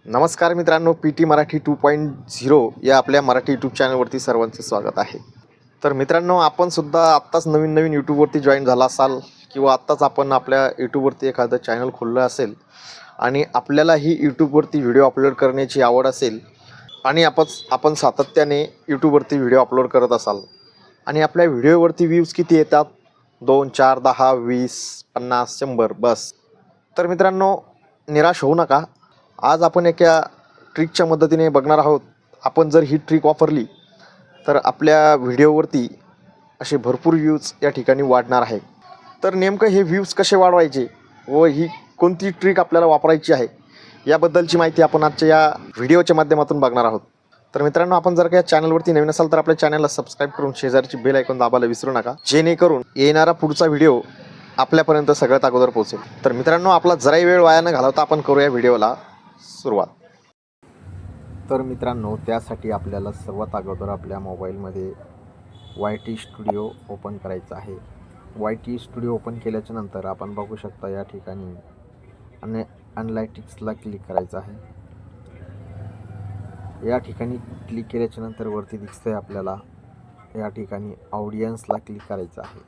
नमस्कार मित्रांनो, P T Marathi 2.0 या आपल्या मराठी यूट्यूब चॅनलवरती सर्वांचे स्वागत आहे. तर मित्रांनो, आपण सुद्धा आत्ताच नवीन नवीन यूट्यूबवरती जॉईन झाला असाल किंवा आत्ताच आपण आपल्या यूट्यूबवरती एखादं चॅनल खोललं असेल आणि आपल्याला ही यूट्यूबवरती व्हिडिओ अपलोड करण्याची आवड असेल आणि आपण सातत्याने यूट्यूबवरती व्हिडिओ अपलोड करत असाल आणि आपल्या व्हिडिओवरती व्ह्यूज किती येतात? 2, 4, 10, 20, 50, 100 बस. तर मित्रांनो, निराश होऊ नका. आज आपण एका ट्रिकच्या मदतीने बघणार आहोत. आपण जर ही ट्रिक वापरली तर आपल्या व्हिडिओवरती असे भरपूर व्ह्यूज या ठिकाणी वाढणार आहे. तर नेमकं हे व्ह्यूज कसे वाढवायचे व ही कोणती ट्रिक आपल्याला वापरायची आहे याबद्दलची माहिती आपण आजच्या या व्हिडिओच्या माध्यमातून बघणार आहोत. तर मित्रांनो, आपण जर का या चॅनलवरती नवीन असाल तर आपल्या चॅनलला सबस्क्राईब करून शेजारची बेल आयकॉन दाबायला विसरू नका, जेणेकरून येणारा पुढचा व्हिडिओ आपल्यापर्यंत सगळ्यात अगोदर पोहोचेल. तर मित्रांनो, आपला जराही वेळ वाया न घालवता आपण करूया व्हिडिओला सुरुवात. तर मित्रांनो, त्यासाठी आपल्याला सर्वात अगोदर आपल्या मोबाईलमध्ये YT स्टुडिओ ओपन करायचं आहे. YT स्टुडिओ ओपन केल्याच्या नंतर आपण बघू शकता या ठिकाणी अनलायटिक्सला क्लिक करायचं आहे. या ठिकाणी क्लिक केल्याच्या नंतर वरती दिसतंय आपल्याला या ठिकाणी ऑडियन्सला क्लिक करायचं आहे.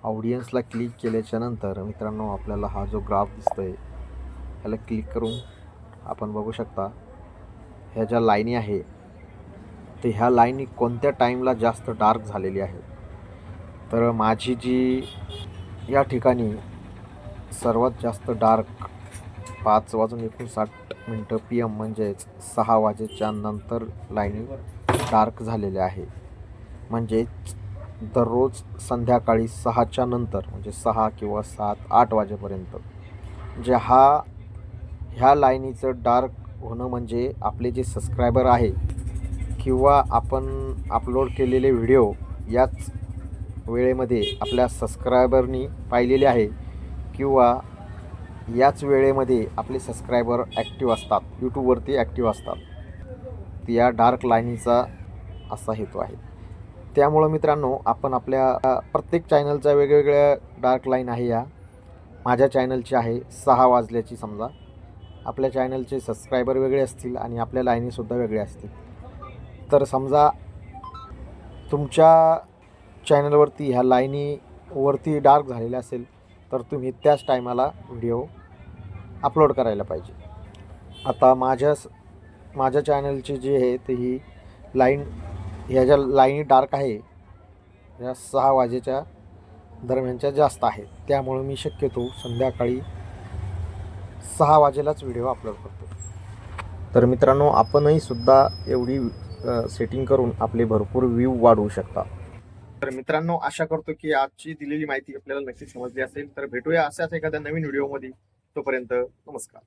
ऑडियन्सला क्लिक केल्याच्या नंतर मित्रांनो, आपल्याला हा जो ग्राफ दिसतोय ह्याला क्लिक करून आपण बघू शकता ह्या ज्या लाईनी आहे ते ह्या लाईनी कोणत्या टाईमला जास्त डार्क झालेली आहे. तर माझी जी या ठिकाणी सर्वात जास्त डार्क 5:59 PM म्हणजेच 6 वाजेच्या नंतर लाईनी डार्क झालेल्या आहे. म्हणजेच दररोज संध्याकाळी 6च्या नंतर म्हणजे 6 किंवा 7, 8 वाजेपर्यंत म्हणजे ह्या लाईनीचं डार्क होणं म्हणजे आपले जे सबस्क्रायबर आहे किंवा आपण अपलोड केलेले व्हिडिओ याच वेळेमध्ये आपल्या सबस्क्रायबरनी पाहिलेले आहे किंवा याच वेळेमध्ये आपले सबस्क्रायबर ॲक्टिव्ह असतात, यूट्यूबवरती ॲक्टिव्ह असतात. या डार्क लाईनीचा असा हेतू आहे. त्यामुळं मित्रांनो, आपण आपल्या प्रत्येक चॅनलच्या वेगवेगळ्या डार्क लाईन आहे. या माझ्या चॅनलची आहे 6 वाजल्याची. समजा आपल्या चॅनलचे सबस्क्रायबर वेगळे असतील आणि आपल्या लाईनीसुद्धा वेगळ्या असतील. तर समजा तुमच्या चॅनलवरती ह्या लाईनीवरती डार्क झालेल्या असेल तर तुम्ही त्याच टायमाला व्हिडिओ अपलोड करायला पाहिजे. आता माझ्या चॅनलची जी आहे ते ही लाईन ह्या ज्या लाईनी डार्क आहे या 6 वाजेच्या दरम्यानच्या जास्त आहेत. त्यामुळं मी शक्यतो संध्याकाळी 6 वाजेलाच व्हिडिओ अपलोड करतो. तर मित्रांनो, आपणही सुद्धा एवढी सेटिंग करून आपले भरपूर व्ह्यू वाढवू शकता. तर मित्रांनो, आशा करतो की आजची दिलेली माहिती आपल्याला नक्की समजली असेल. तर भेटूया अशाच एखाद्या नवीन व्हिडिओमध्ये. तोपर्यंत नमस्कार.